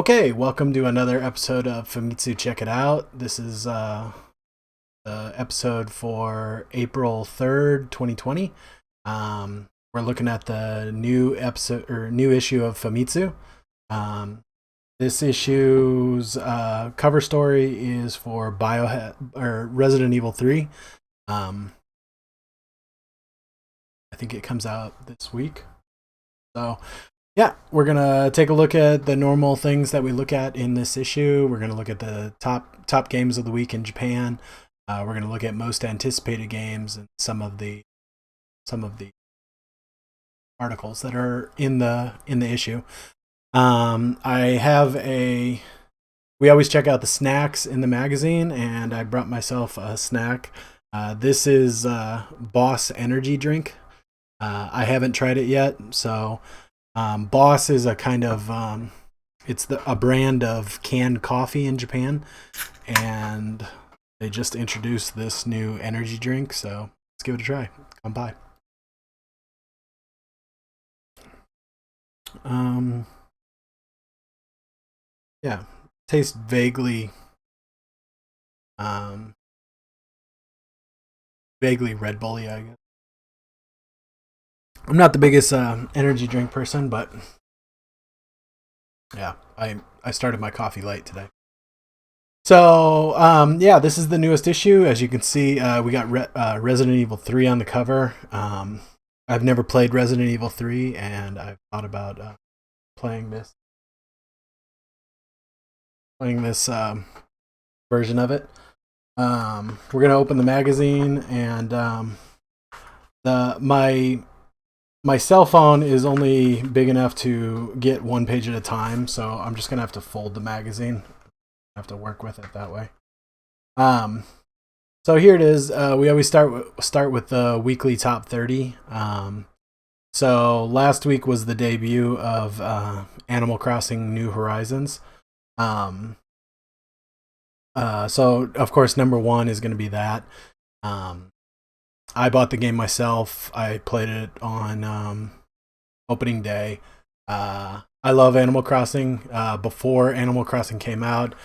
Okay, welcome to another episode of Famitsu. Check it out. This is the episode for April 3rd, 2020. We're looking at the new episode or new issue of Famitsu. This issue's cover story is for Resident Evil 3. I think it comes out this week. So yeah, we're gonna take a look at the normal things that we look at in this issue. We're gonna look at the top games of the week in Japan. We're gonna look at most anticipated games and some of the articles that are in the issue. I have a. We always check out the snacks in the magazine, and I brought myself a snack. This is Boss Energy Drink. I haven't tried it yet, so. Boss is a kind of it's a brand of canned coffee in Japan, and they just introduced this new energy drink. So let's give it a try. Come by. Yeah, tastes um, vaguely Red Bully, I guess. I'm not the biggest energy drink person, but yeah, I started my coffee late today. So yeah, this is the newest issue. As you can see, we got Resident Evil 3 on the cover. I've never played Resident Evil 3, and I've thought about playing this version of it. We're gonna open the magazine, and the my cell phone is only big enough to get one page at a time, so I'm just gonna have to fold the magazine. I have to work with it that way. Um, so here it is. We always start with the weekly top 30. So last week was the debut of Animal Crossing: New Horizons. Um, so of course number one is going to be that. Um, I bought the game myself. I played it on opening day. I love Animal Crossing. Before Animal Crossing came out,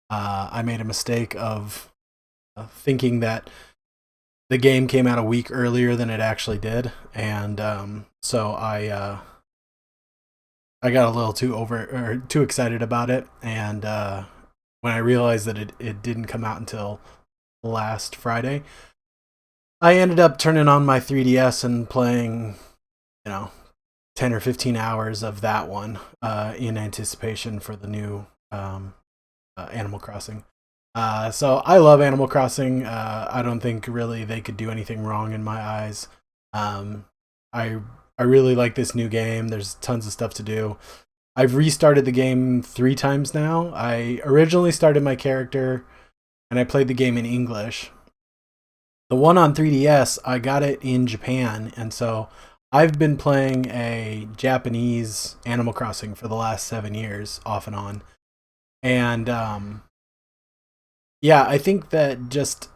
I made a mistake of thinking that the game came out a week earlier than it actually did, and so I got a little too excited about it, and when I realized that it didn't come out until last Friday, I ended up turning on my 3DS and playing, 10 or 15 hours of that one in anticipation for the new Animal Crossing. So I love Animal Crossing. I don't think really they could do anything wrong in my eyes. Um, I I really like this new game. There's tons of stuff to do. I've restarted the game 3 times now. I originally started my character and I played the game in English. The one on 3DS, I got it in Japan, and so I've been playing a Japanese Animal Crossing for the last 7 years, off and on. And yeah, I think that just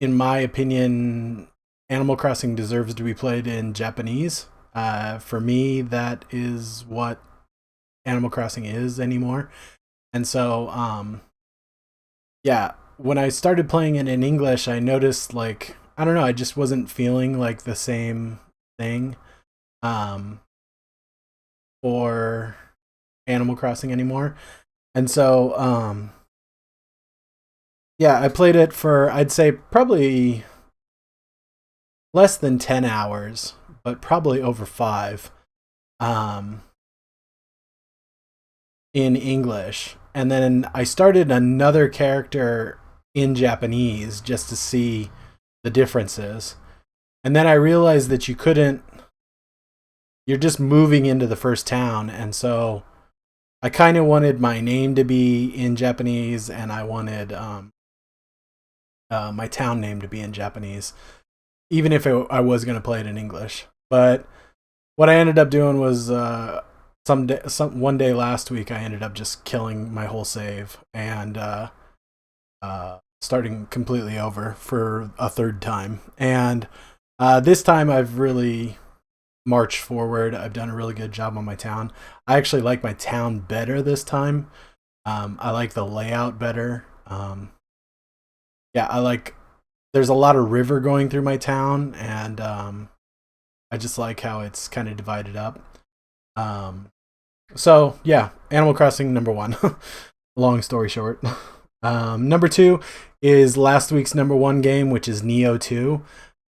in my opinion, Animal Crossing deserves to be played in Japanese. For me, that is what Animal Crossing is anymore. And so, yeah, when I started playing it in English, I noticed like I don't know, I just wasn't feeling like the same thing um, for Animal Crossing anymore. And so, yeah, I played it for I'd say probably less than 10 hours, but probably over five um, in English. And then I started another character in Japanese just to see the differences. And then I realized that you couldn't, you're just moving into the first town. And so I kind of wanted my name to be in Japanese, and I wanted my town name to be in Japanese, even if I was going to play it in English. But what I ended up doing was one day last week, I ended up just killing my whole save and starting completely over for a third time. And this time, I've really march forward. I've done a really good job on my town. I actually like my town better this time. I like the layout better. Yeah, I like. There's a lot of river going through my town, and I just like how it's kind of divided up. Um, so yeah, Animal Crossing number one. Long story short. Number two is last week's number one game, which is Neo 2.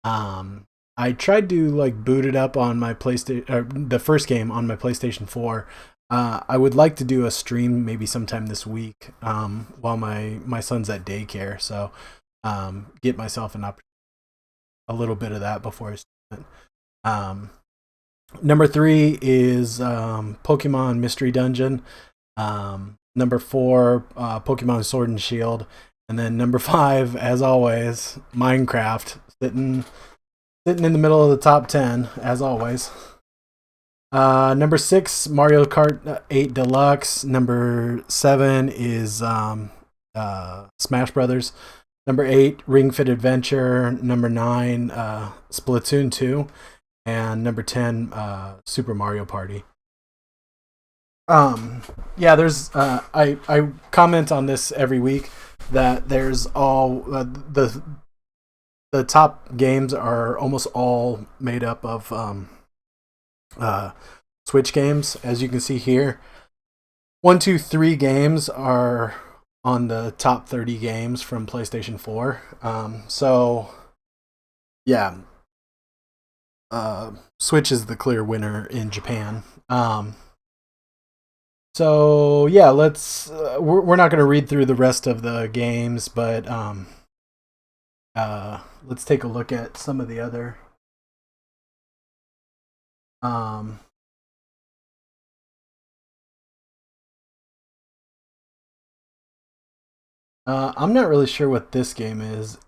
I tried to like boot it up on my PlayStation, the first game on my PlayStation 4. I would like to do a stream maybe sometime this week while my son's at daycare. So get myself a little bit of that before I stream it. Number three is Pokemon Mystery Dungeon. Number four, Pokemon Sword and Shield. And then number five, as always, Minecraft, sitting in the middle of the top 10, as always. Number six, Mario Kart 8 Deluxe. Number seven is Smash Brothers. Number 8, Ring Fit Adventure. Number 9, Splatoon 2. And number 10, Super Mario Party. Yeah, there's I comment on this every week that there's all the top games are almost all made up of Switch games. As you can see here, 1, 2, 3 games are on the top 30 games from PlayStation 4. So yeah, Switch is the clear winner in Japan. So yeah, we're not going to read through the rest of the games, but let's take a look at some of the other. I'm not really sure what this game is.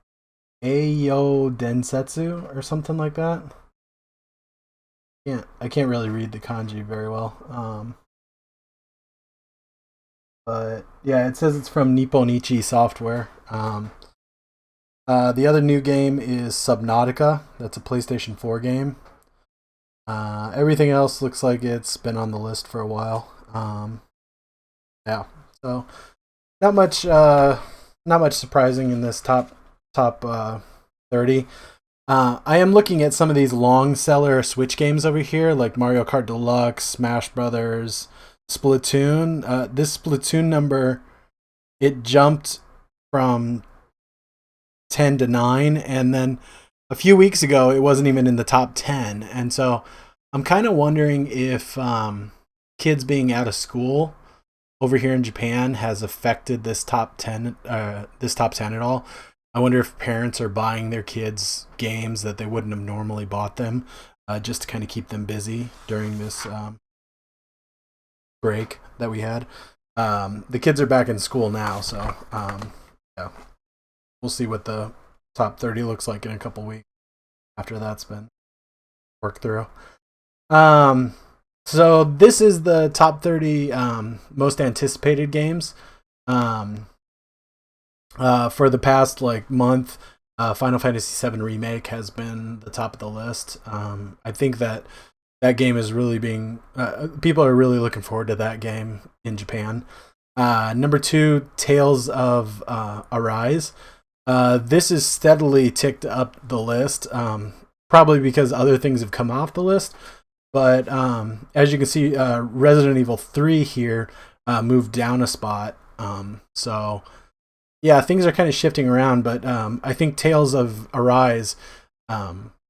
Ayo Densetsu or something like that. Yeah, I can't really read the kanji very well. But yeah, it says it's from Nipponichi Software. The other new game is Subnautica. That's a PlayStation 4 game. Everything else looks like it's been on the list for a while. Yeah, so not much surprising in this top 30. I am looking at some of these long seller Switch games over here, like Mario Kart Deluxe, Smash Brothers, Splatoon. This Splatoon number, it jumped from 10 to 9, and then a few weeks ago it wasn't even in the top 10. And so I'm kind of wondering if kids being out of school over here in Japan has affected this top 10 at all. I wonder if parents are buying their kids games that they wouldn't have normally bought them, just to kind of keep them busy during this break that we had. The kids are back in school now, so yeah, we'll see what the top 30 looks like in a couple weeks after that's been worked through. So this is the top 30 most anticipated games. For the past like month, Final Fantasy VII Remake has been the top of the list. I think that game is really being people are really looking forward to that game in Japan. Number 2, Tales of Arise. This is steadily ticked up the list, probably because other things have come off the list. But as you can see, Resident Evil 3 here moved down a spot. So yeah, things are kind of shifting around, but I think Tales of Arise,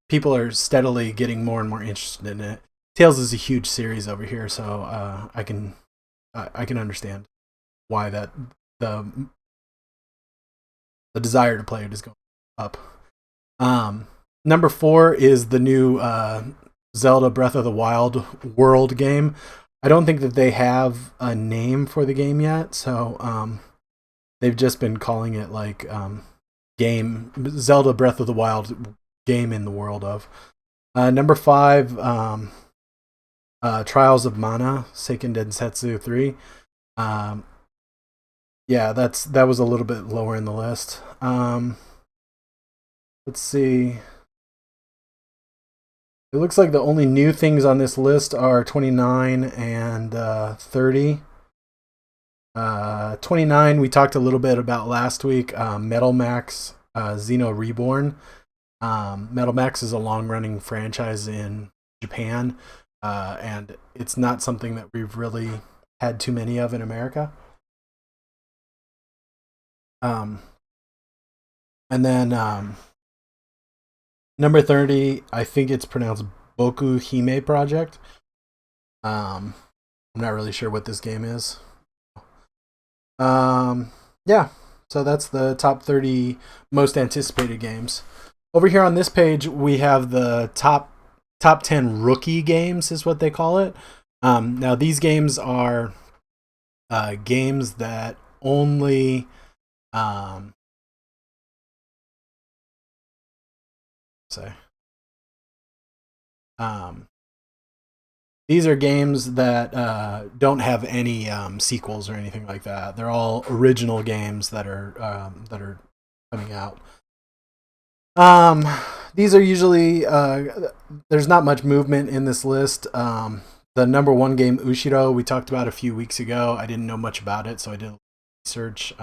people are steadily getting more and more interested in it. Tales is a huge series over here, so I can understand why that the desire to play it is going up. Number 4 is the new Zelda Breath of the Wild world game. I don't think that they have a name for the game yet, so they've just been calling it like game Zelda Breath of the Wild game in the world of. Number 5, Trials of Mana Seiken Densetsu 3. Yeah, that was a little bit lower in the list. Let's see. It looks like the only new things on this list are 29 and 30. 29 we talked a little bit about last week. Metal Max Xeno Reborn. Metal Max is a long-running franchise in Japan, and it's not something that we've really had too many of in America. Um, and then number 30, I think it's pronounced Boku Hime Project. I'm not really sure what this game is. Yeah, so that's the top 30 most anticipated games. Over here on this page, we have the top 10 rookie games, is what they call it. Now, these games are games that only say um, these are games that don't have any sequels or anything like that. They're all original games that are coming out. Um, these are usually there's not much movement in this list. The number one game, Ushiro, we talked about a few weeks ago. I didn't know much about it, so I did research.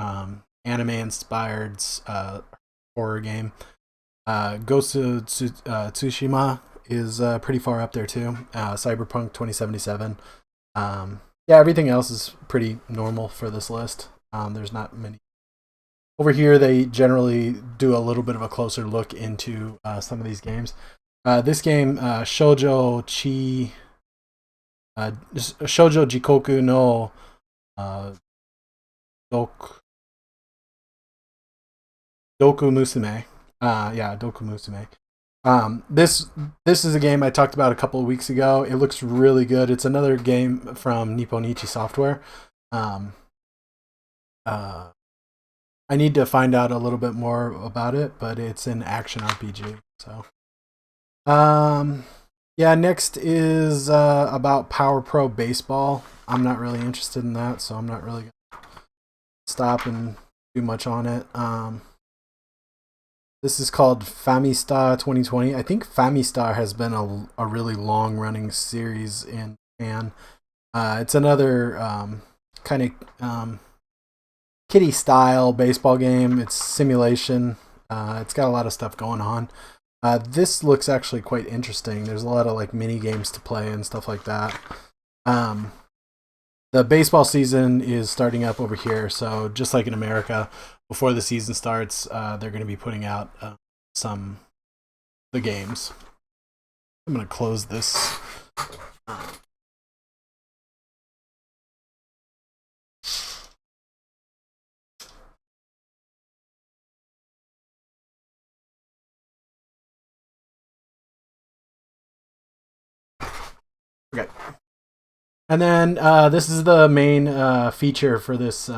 Anime inspired horror game. Ghost of Tsushima is pretty far up there too. Cyberpunk 2077. Yeah, everything else is pretty normal for this list. There's not many. Over here, they generally do a little bit of a closer look into some of these games. This game, Shoujo Jikoku no Doku Musume. Doku Musume. This is a game I talked about a couple of weeks ago. It looks really good. It's another game from Nipponichi Software. I need to find out a little bit more about it, but it's an action RPG. So, yeah. Next is about Power Pro Baseball. I'm not really interested in that, so I'm not really gonna stop and do much on it. This is called Famista 2020. I think Famista has been a really long running series in Japan. It's another kind of kiddie style baseball game. It's simulation. It's got a lot of stuff going on. This looks actually quite interesting. There's a lot of like mini games to play and stuff like that. The baseball season is starting up over here, so just like in America, before the season starts, they're going to be putting out some of the games. I'm going to close this. Okay. And then this is the main feature for this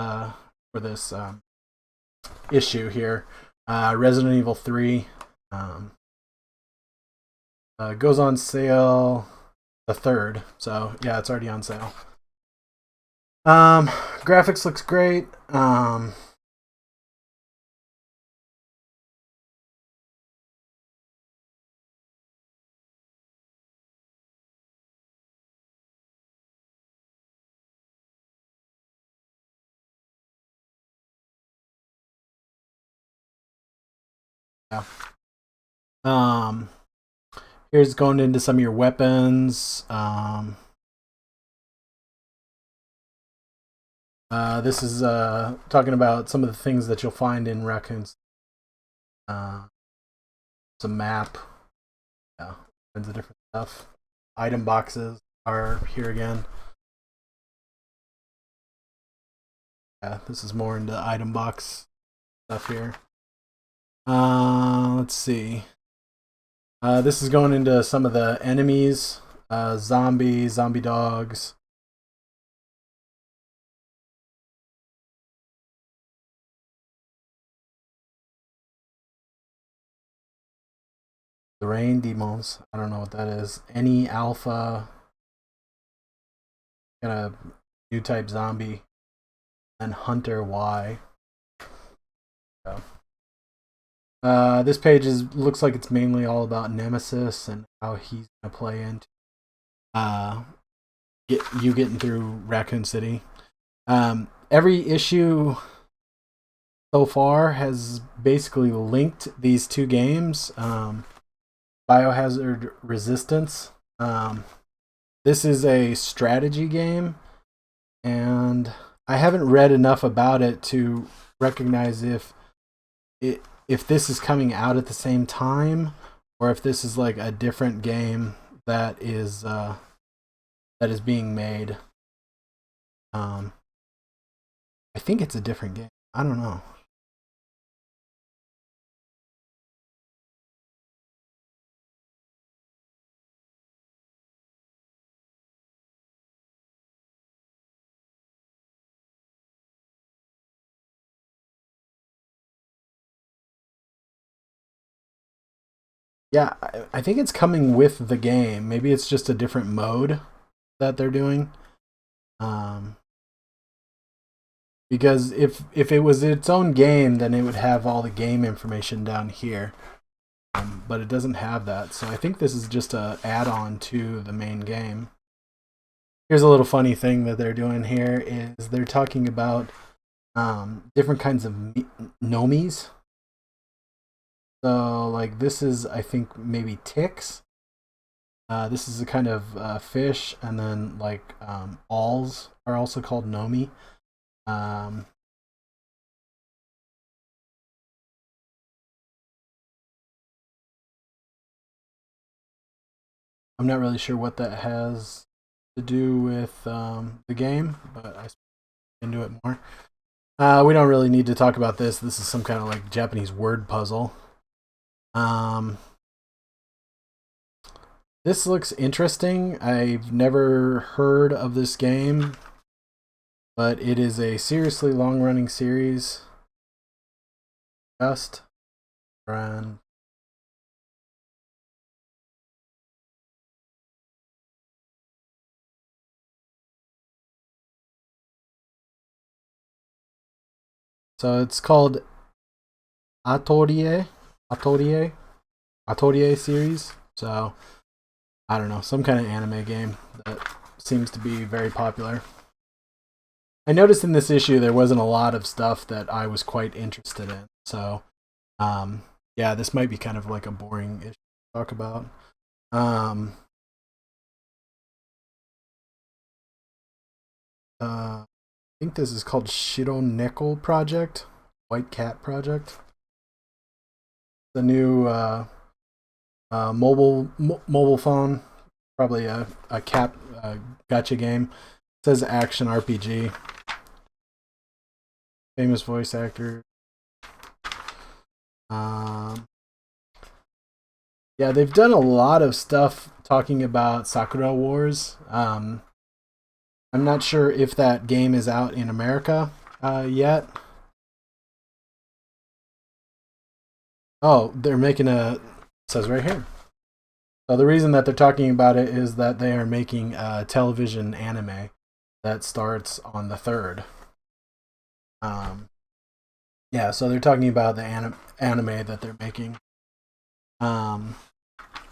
issue here. Resident Evil 3 goes on sale the 3rd. So yeah, it's already on sale. Graphics looks great. Yeah. Um, Here's going into some of your weapons. This is talking about some of the things that you'll find in Raccoon's. It's a map. Yeah, kinds of different stuff. Item boxes are here again. Yeah, this is more into item box stuff here. Let's see. This is going into some of the enemies. Zombie dogs. The rain demons. I don't know what that is. Any alpha. Kind of new type zombie. And Hunter Y. So. This page looks like it's mainly all about Nemesis and how he's gonna play into uh, getting through Raccoon City. Every issue so far has basically linked these two games. Biohazard Resistance. This is a strategy game, and I haven't read enough about it to recognize if this is coming out at the same time or if this is like a different game that is being made. I think it's a different game. I don't know. Yeah, I think it's coming with the game. Maybe it's just a different mode that they're doing. Um, because if it was its own game, then it would have all the game information down here. But it doesn't have that, so I think this is just a add-on to the main game. Here's a little funny thing that they're doing here is they're talking about different kinds of nomies. So like this is I think maybe ticks. This is a kind of fish, and then like awls are also called nomi. Um, I'm not really sure what that has to do with the game, but I into it more. We don't really need to talk about this. This is some kind of like Japanese word puzzle. Um, this looks interesting. I've never heard of this game, but it is a seriously long-running series. Just run. So it's called Atorie, Atorie, Atorie series. So I don't know, some kind of anime game that seems to be very popular. I noticed in this issue there wasn't a lot of stuff that I was quite interested in. So yeah, this might be kind of like a boring issue to talk about. Um, I think this is called Shironeko Project, White Cat Project. The new mobile phone, probably a cat gotcha game. It says action RPG. Famous voice actor. Um, yeah, they've done a lot of stuff talking about Sakura Wars. I'm not sure if that game is out in America yet. Oh, they're making a. It says right here. So the reason that they're talking about it is that they are making a television anime that starts on the 3rd. Um, yeah, so they're talking about the anime that they're making. Um,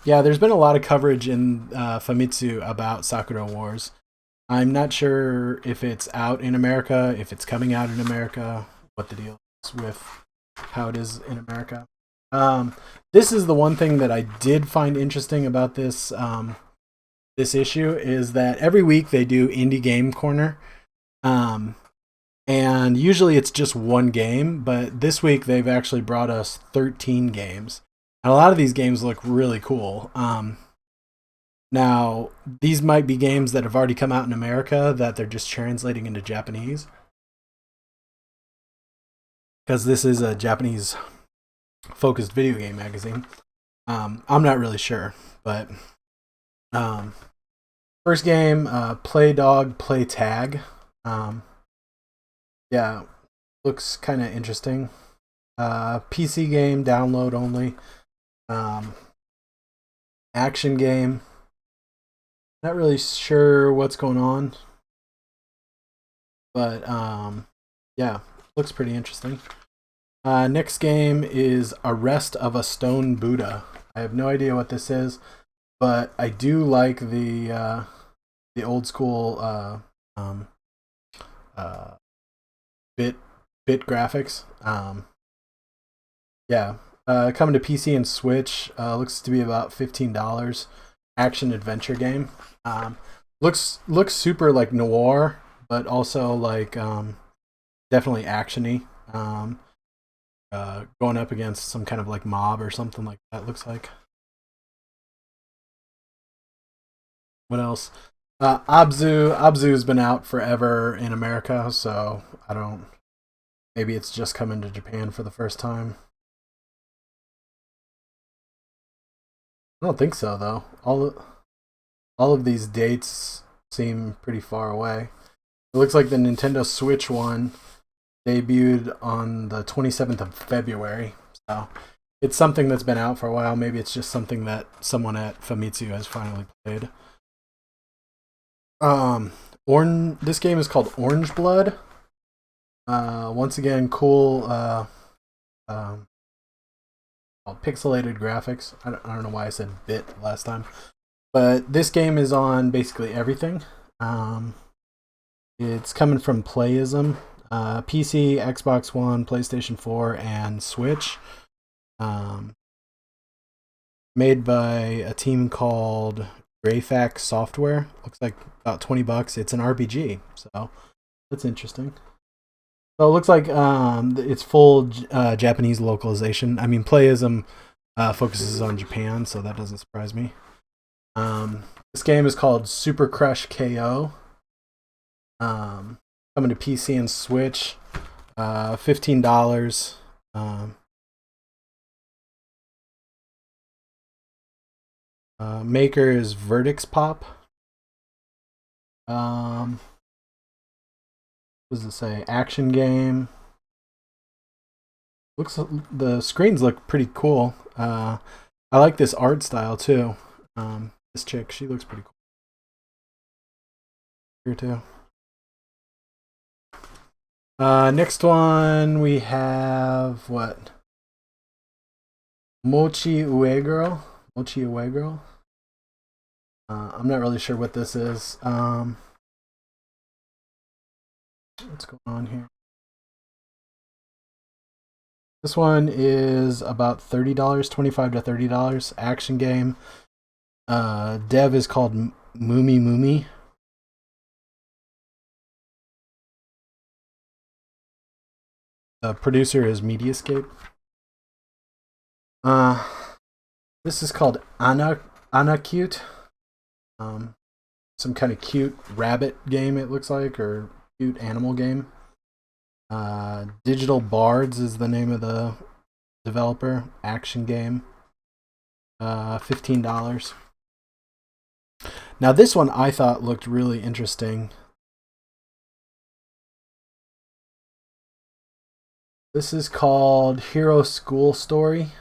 yeah, there's been a lot of coverage in Famitsu about Sakura Wars. I'm not sure if it's out in America, if it's coming out in America, what the deal is with how it is in America. Um, this is the one thing that I did find interesting about this issue is that every week they do Indie Game Corner. Um, and usually it's just one game, but this week they've actually brought us 13 games. And a lot of these games look really cool. Now, these might be games that have already come out in America that they're just translating into Japanese. Because this is a Japanese focused video game magazine. I'm not really sure, but um, first game, Play Dog, Play Tag. Yeah, looks kind of interesting. PC game, download only. Um, Action game. Not really sure what's going on, but yeah, looks pretty interesting. Next game is Arrest of a Stone Buddha. I have no idea what this is, but I do like the old school uh, bit bit graphics. Yeah, coming to PC and Switch. Looks to be about $15. Action adventure game. Looks super like noir, but also like definitely actiony. Going up against some kind of like mob or something like that. Looks like. What else? Abzu's been out forever in America, so I don't. Maybe it's just coming to Japan for the first time. I don't think so though. All of these dates seem pretty far away. It looks like the Nintendo Switch one debuted on the 27th of February. So it's something that's been out for a while. Maybe it's just something that someone at Famitsu has finally played. This game is called Orange Blood. Once again, cool um, pixelated graphics. I don't know why I said bit last time. But this game is on basically everything. It's coming from Playism. PC, Xbox One, PlayStation 4, and Switch. Made by a team called Greyfax Software. Looks like about $20. It's an RPG, so that's interesting. So it looks like it's full Japanese localization. I mean, Playism focuses on Japan, so that doesn't surprise me. This game is called Super Crush KO. Coming to PC and Switch, $15. Maker is Verdicts Pop. What does it say? Action game. The screens look pretty cool. I like this art style too. This chick, she looks pretty cool. Here too. Next one we have what? Mochi Ue Girl. Mochi Ue Girl. I'm not really sure what this is. What's going on here? This one is about $30, $25 to $30. Action game. Dev is called Moomy Moomy. The producer is Mediascape. This is called Anna Cute. Some kind of cute rabbit game, it looks like, or cute animal game. Digital Bards is the name of the developer. Action game. $15. Now this one I thought looked really interesting. This is called Hero School Story.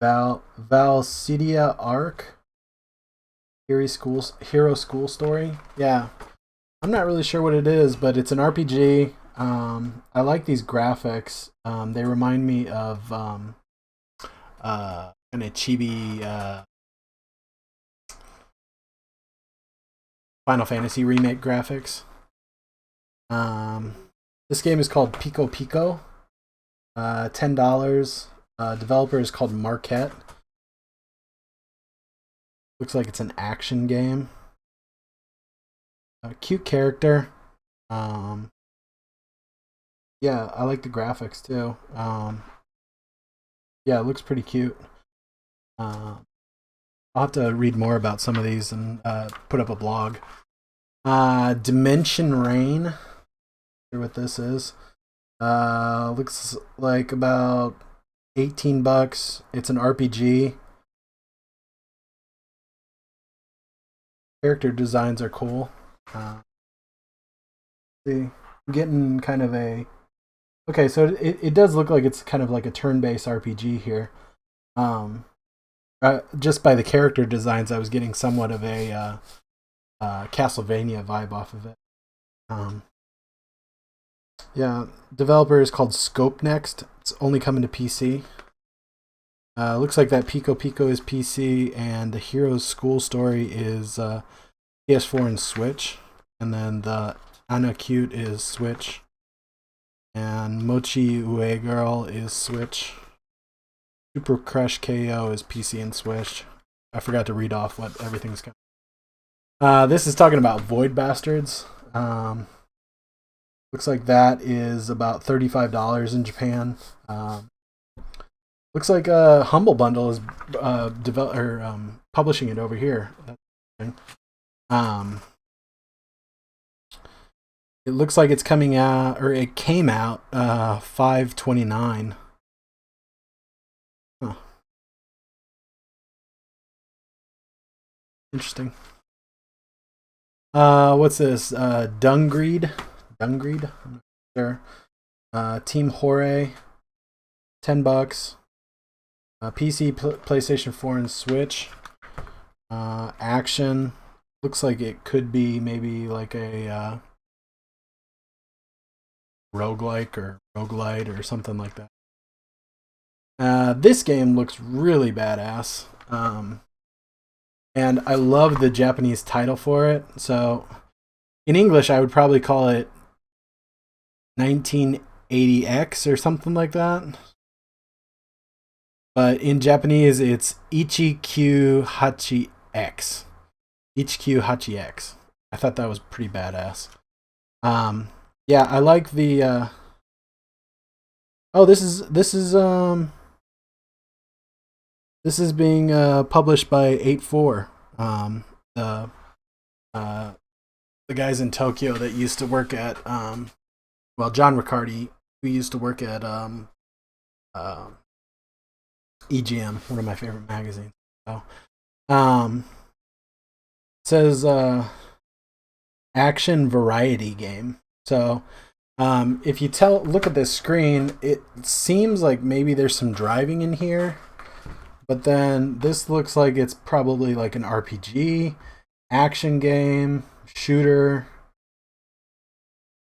Valsidia Arc. Hero School Story. Yeah. I'm not really sure what it is, but it's an RPG. I like these graphics. They remind me of kind of chibi Final Fantasy remake graphics. This game is called Pico Pico. $10. Developer is called Marquette. Looks like it's an action game. Cute character. Yeah, I like the graphics too. Yeah, it looks pretty cute. I'll have to read more about some of these and put up a blog. Dimension Rain. Not sure what this is. Looks like about $18. It's an RPG. Character designs are cool. See, I'm getting kind of a. Okay, so it does look like it's kind of like a turn-based RPG here. Just by the character designs, I was getting somewhat of a Castlevania vibe off of it. Um, yeah, developer is called Scope Next. It's only coming to PC. Looks like that Pico Pico is PC, and the Hero's School Story is PS4 and Switch, and then the Anna Cute is Switch, and Mochi Ue Girl is Switch. Super Crush KO is PC and Switch. I forgot to read off what everything's coming. This is talking about Void Bastards. Looks like that is about $35 in Japan. Looks like Humble Bundle is publishing it over here. It looks like it's coming out, or it came out $5.29. Huh. Interesting. What's this? Dungreed. I'm not sure. Team Hore. $10. PC, PlayStation 4, and Switch. Action. Looks like it could be maybe like a roguelike or roguelite or something like that. This game looks really badass. And I love the Japanese title for it. So in English, I would probably call it 1980X or something like that. But in Japanese, it's Ichikyu Hachi X. Ichikyu Hachi X. I thought that was pretty badass. Yeah, I like the. Oh, this is being published by 8-4. The guys in Tokyo that used to work at John Riccardi, who used to work at EGM, one of my favorite magazines. So, it says action variety game. So, if you look at this screen, it seems like maybe there's some driving in here, but then this looks like it's probably like an RPG, action game, shooter.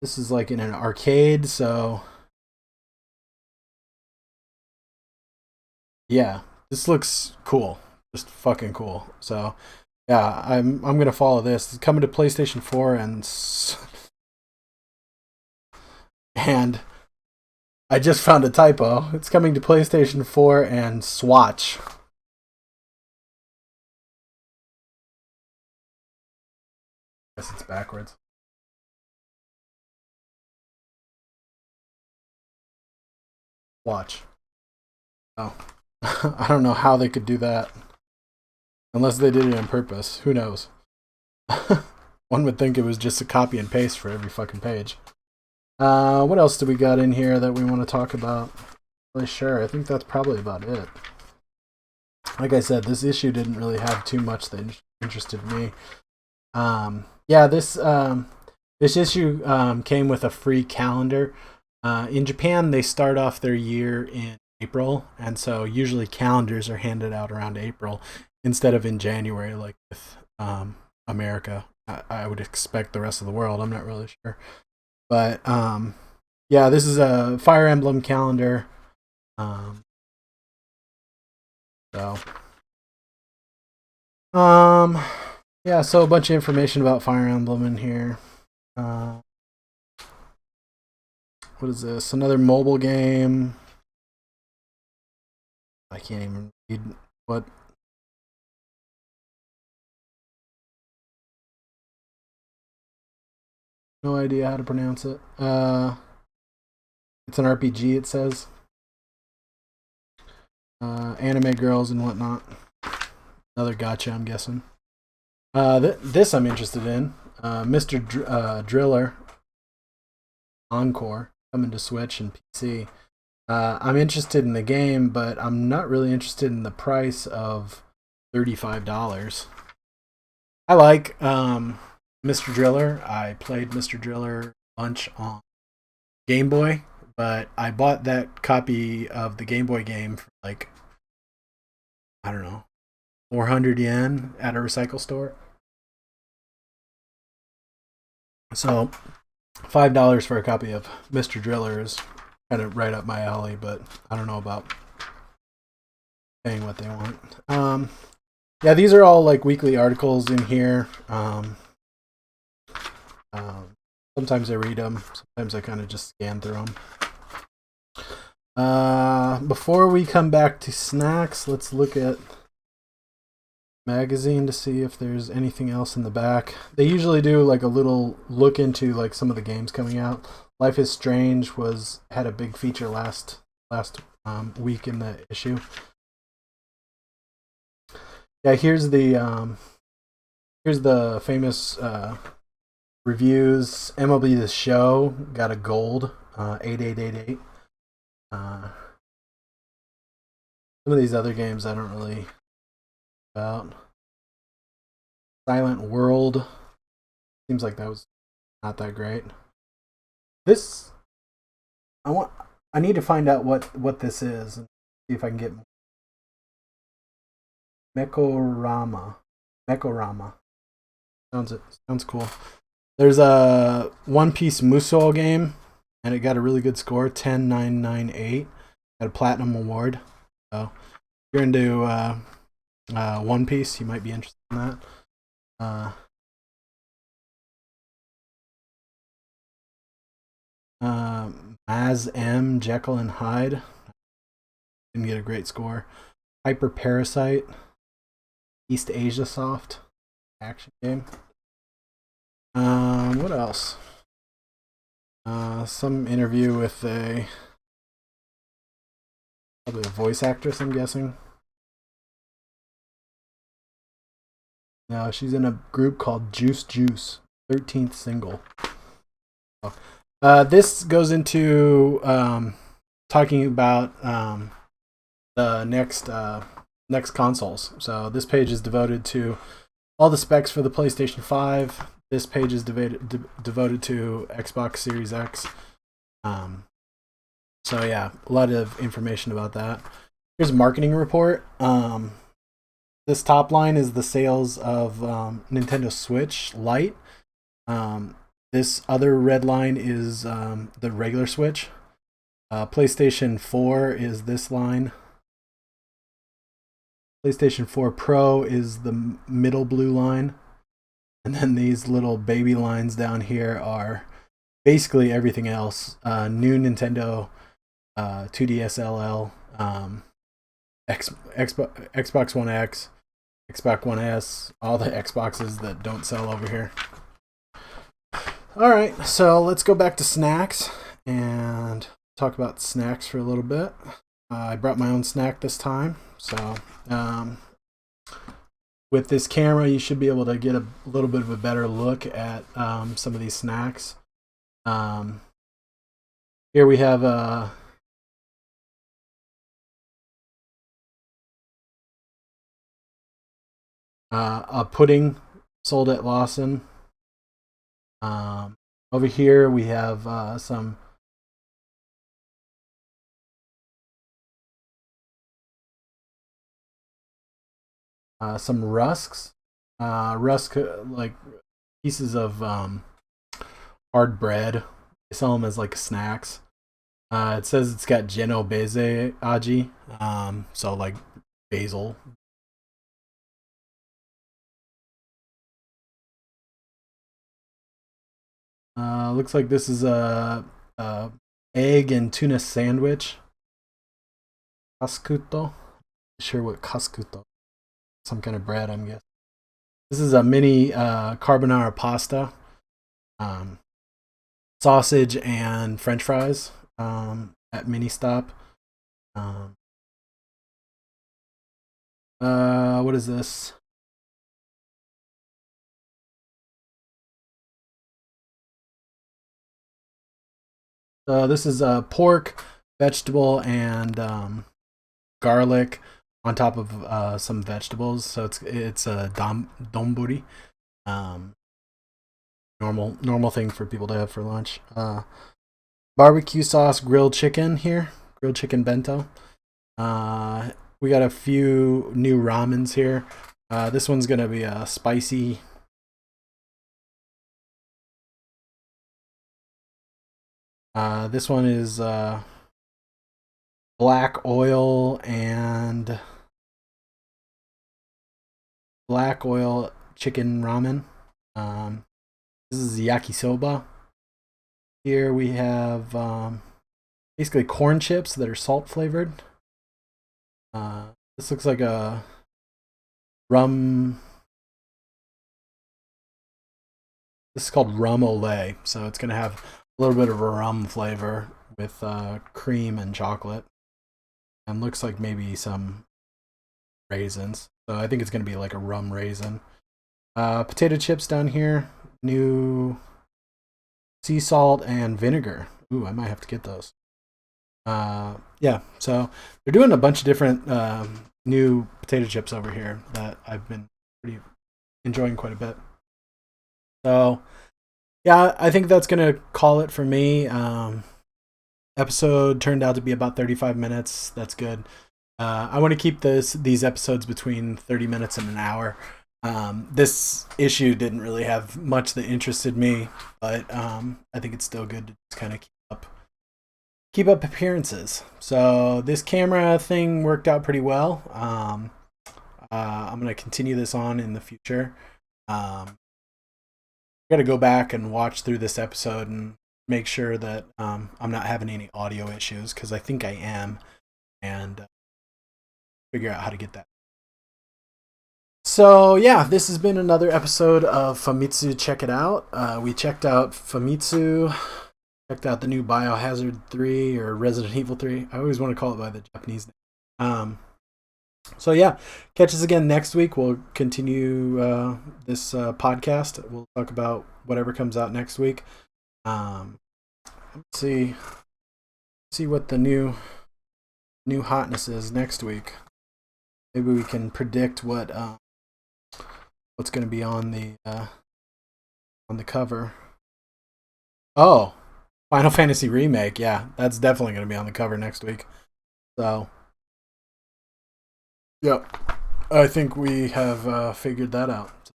This is like in an arcade, so yeah, this looks cool, just fucking cool. So yeah, I'm gonna follow this. It's coming to PlayStation 4 and I just found a typo. It's coming to PlayStation 4 and Swatch. I guess it's backwards. Watch. Oh. I don't know how they could do that. Unless they did it on purpose. Who knows? One would think it was just a copy and paste for every fucking page. What else do we got in here that we want to talk about? Really sure. I think that's probably about it. Like I said, this issue didn't really have too much that interested me. Yeah, this issue came with a free calendar. In Japan, they start off their year in April, and so usually calendars are handed out around April instead of in January, like with America. I would expect the rest of the world. I'm not really sure, but yeah, this is a Fire Emblem calendar. So, yeah, so a bunch of information about Fire Emblem in here. What is this? Another mobile game. I can't even read what. No idea how to pronounce it. It's an RPG, it says. Anime girls and whatnot. Another gacha, I'm guessing. This I'm interested in. Mr. Driller Encore coming to Switch and PC. I'm interested in the game, but I'm not really interested in the price of $35. I like Mr. Driller. I played Mr. Driller a bunch on Game Boy, but I bought that copy of the Game Boy game for like, I don't know, 400 yen at a recycle store. So $5 for a copy of Mr. Driller is kind of right up my alley, but I don't know about paying what they want. Yeah, these are all like weekly articles in here. Sometimes I read them. Sometimes I kind of just scan through them. Before we come back to snacks, let's look at magazine to see if there's anything else in the back. They usually do like a little look into like some of the games coming out. Life is Strange had a big feature last week in the issue. Yeah, here's the famous reviews. MLB The Show got a gold 8888. Some of these other games I don't really about. Silent World seems like that was not that great. This I need to find out what this is and see if I can get Mekorama. Sounds cool. There's a One Piece Musou game, and it got a really good score, 10998. Got a platinum award. So if you're into One Piece, you might be interested in that. Maz M, Jekyll and Hyde. Didn't get a great score. Hyper Parasite. East Asia Soft. Action game. What else? Some interview with probably a voice actress, I'm guessing. No, she's in a group called Juice Juice, 13th single. This goes into talking about the next consoles. So this page is devoted to all the specs for the PlayStation 5. This page is devoted to Xbox Series X. So yeah, a lot of information about that. Here's a marketing report. This top line is the sales of Nintendo Switch Lite. This other red line is the regular Switch. PlayStation 4 is this line. PlayStation 4 Pro is the middle blue line. And then these little baby lines down here are basically everything else. New Nintendo 2DS LL, Xbox One X, Xbox One S, all the Xboxes that don't sell over here. Alright, so let's go back to snacks and talk about snacks for a little bit. I brought my own snack this time, so with this camera you should be able to get a little bit of a better look at some of these snacks. Here we have a pudding sold at Lawson. Over here we have some rusks. Like pieces of hard bread. They sell them as like snacks. It says it's got Genovese aji, so like basil. Looks like this is a egg and tuna sandwich. Kaskuto. Not sure what kaskuto. Some kind of bread, I'm guessing. This is a mini carbonara pasta. Sausage and French fries at Mini Stop. What is this? This is pork, vegetable, and garlic on top of some vegetables. So it's a donburi. Normal thing for people to have for lunch. Barbecue sauce grilled chicken here. Grilled chicken bento. We got a few new ramens here. This one's gonna be a spicy This one is black oil and black oil chicken ramen. This is yakisoba. Here we have basically corn chips that are salt flavored. This looks like a rum. This is called rum ole, so it's gonna have a little bit of a rum flavor with cream and chocolate, and looks like maybe some raisins. So I think it's gonna be like a rum raisin. Potato chips down here, new sea salt and vinegar. Ooh, I might have to get those. Yeah, so they're doing a bunch of different new potato chips over here that I've been pretty enjoying quite a bit. So yeah, I think that's gonna call it for me. Episode turned out to be about 35 minutes. That's good. I want to keep these episodes between 30 minutes and an hour. This issue didn't really have much that interested me, but I think it's still good to just kind of keep up appearances. So this camera thing worked out pretty well. I'm gonna continue this on in the future. Got to go back and watch through this episode and make sure that I'm not having any audio issues, because I think I am, and figure out how to get that. So yeah, this has been another episode of Famitsu Check It Out. We checked out Famitsu, checked out the new Biohazard 3 or Resident Evil 3. I always want to call it by the Japanese name. So yeah, catch us again next week. We'll continue this podcast. We'll talk about whatever comes out next week. Let's see what the new hotness is next week. Maybe we can predict what's going to be on the cover. Oh, Final Fantasy Remake. Yeah, that's definitely going to be on the cover next week. So, yep, I think we have figured that out.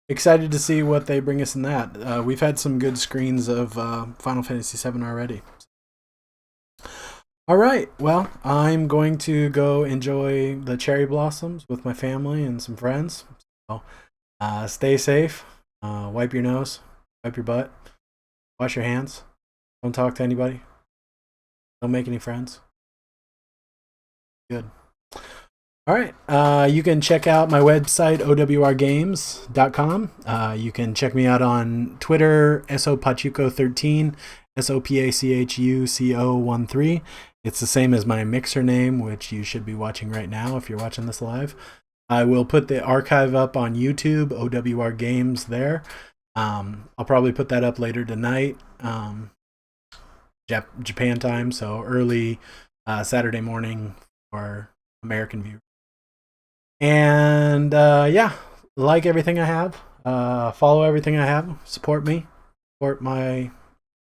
Excited to see what they bring us in that. We've had some good screens of Final Fantasy VII already. All right, well, I'm going to go enjoy the cherry blossoms with my family and some friends. So, stay safe. Wipe your nose. Wipe your butt. Wash your hands. Don't talk to anybody. Don't make any friends. Good. All right. You can check out my website, owrgames.com. You can check me out on Twitter, sopachuco13, SOPACHUCO13. It's the same as my Mixer name, which you should be watching right now if you're watching this live. I will put the archive up on YouTube, OWR Games there. I'll probably put that up later tonight, Japan time, so early Saturday morning for American viewers. And yeah, like everything I have, follow everything I have, support me, support my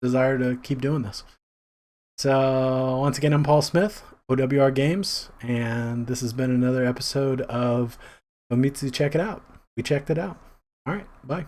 desire to keep doing this. So once again, I'm Paul Smith, OWR Games, and this has been another episode of Famitsu Check It Out. We checked it out. All right, bye.